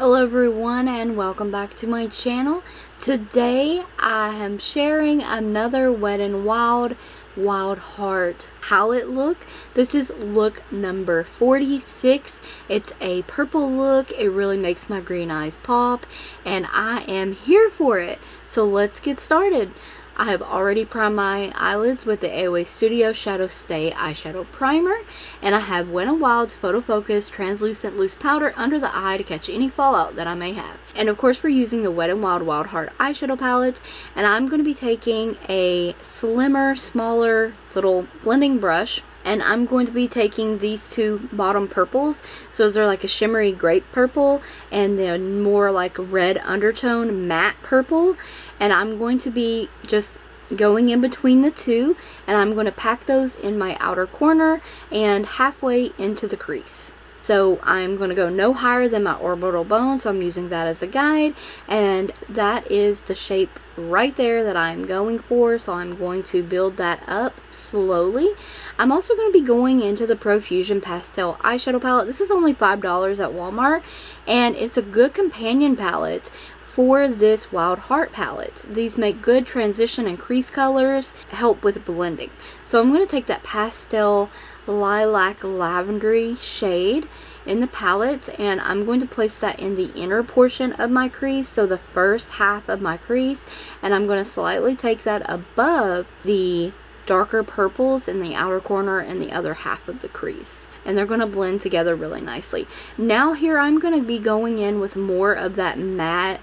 Hello everyone and welcome back to my channel. Today I am sharing another Wet n Wild Wild Heart palette look. This is look number 46. It's a purple look. It really makes my green eyes pop and I am here for it. So let's get started. I have already primed my eyelids with the AOA Studio Shadow Stay Eyeshadow Primer, and I have Wet n Wild's Photofocus Translucent Loose Powder under the eye to catch any fallout that I may have. And of course we're using the Wet n Wild Wild Heart eyeshadow palette, and I'm going to be taking a slimmer, smaller little blending brush, and I'm going to be taking these two bottom purples. So they're like a shimmery grape purple and then more like red undertone matte purple, and I'm going to be just going in between the two, and I'm going to pack those in my outer corner and halfway into the crease. So I'm going to go no higher than my orbital bone, so I'm using that as a guide, and that is the shape right there that I'm going for. So I'm going to build that up slowly. I'm also going to be going into the Profusion Pastel eyeshadow palette. This is only $5 at Walmart, and it's a good companion palette for this Wild Heart palette. These make good transition and crease colors, help with blending. So I'm going to take that pastel lilac lavendery shade in the palette, and I'm going to place that in the inner portion of my crease, so the first half of my crease, and I'm going to slightly take that above the darker purples in the outer corner and the other half of the crease, and they're going to blend together really nicely. Now here I'm going to be going in with more of that matte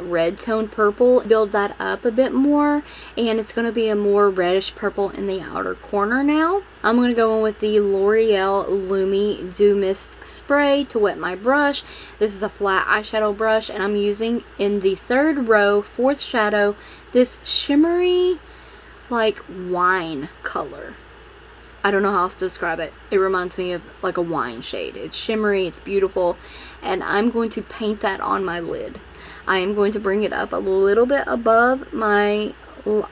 red tone purple, build that up a bit more, and it's going to be a more reddish purple in the outer corner. Now I'm going to go in with the L'Oreal Lumi Dew Mist Spray to wet my brush. This is a flat eyeshadow brush, and I'm using in the third row, fourth shadow, this shimmery like wine color. I don't know how else to describe it. It reminds me of like a wine shade. It's shimmery, it's beautiful, and I'm going to paint that on my lid. I am going to bring it up a little bit above my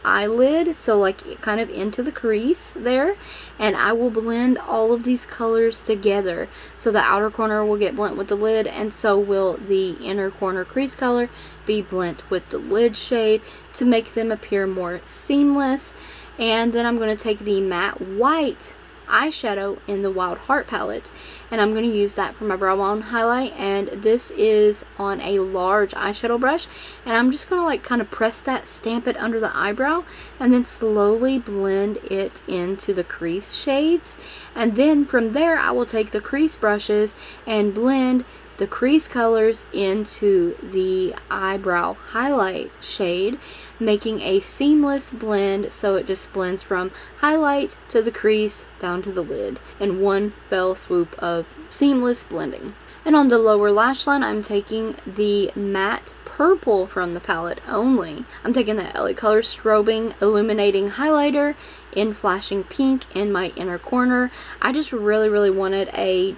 eyelid, so like kind of into the crease there, and I will blend all of these colors together. So the outer corner will get blent with the lid, and so will the inner corner crease color be blent with the lid shade to make them appear more seamless. And then I'm going to take the matte white eyeshadow in the Wild Heart palette, and I'm going to use that for my brow bone highlight, and this is on a large eyeshadow brush, and I'm just going to like kind of press that, stamp it under the eyebrow, and then slowly blend it into the crease shades. And then from there I will take the crease brushes and blend the crease colors into the eyebrow highlight shade, making a seamless blend, so it just blends from highlight to the crease down to the lid in one fell swoop of seamless blending. And on the lower lash line, I'm taking the matte purple from the palette only. I'm taking the LaColors Strobbing Illuminating highlighter in flashing pink in my inner corner. I just really wanted a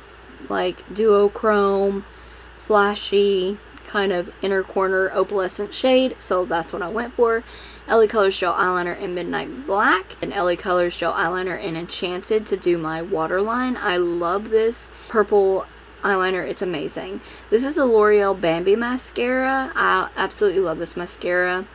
like duochrome flashy kind of inner corner opalescent shade, so that's what I went for. LaColors Gel Eyeliner in Midnight Black and LaColors Gel Eyeliner in Enchanted to do my waterline. I love this purple eyeliner, it's amazing. This is the L'Oreal Bambi mascara. I absolutely love this mascara,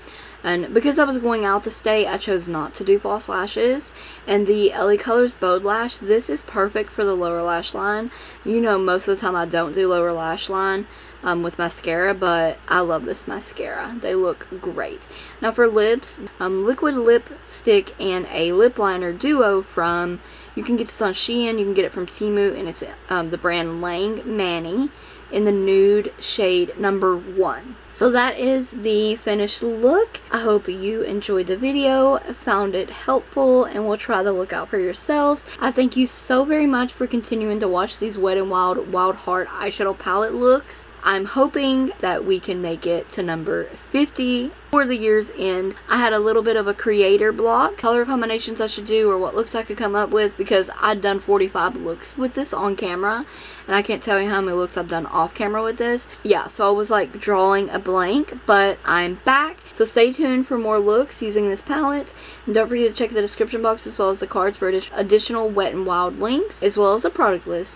and because I was going out to stay, I chose not to do false lashes. And the LaColors Bold Lash, this is perfect for the lower lash line. You know, most of the time I don't do lower lash line with mascara, but I love this mascara. They look great. Now for lips, liquid lipstick and a lip liner duo from, you can get this on Shein, you can get it from Temu, and it's the brand Langmanni in the nude shade number 1. So that is the finished look. I hope you enjoyed the video, found it helpful, and will try the look out for yourselves. I thank you so very much for continuing to watch these Wet n Wild Wild Heart eyeshadow palette looks. I'm hoping that we can make it to number 50 for the year's end. I had a little bit of a creator block, color combinations I should do or what looks I could come up with, because I'd done 45 looks with this on camera, and I can't tell you how many looks I've done off camera with this. Yeah, so I was like drawing a blank, but I'm back. So stay tuned for more looks using this palette, and don't forget to check the description box as well as the cards for additional Wet n Wild links, as well as a product list.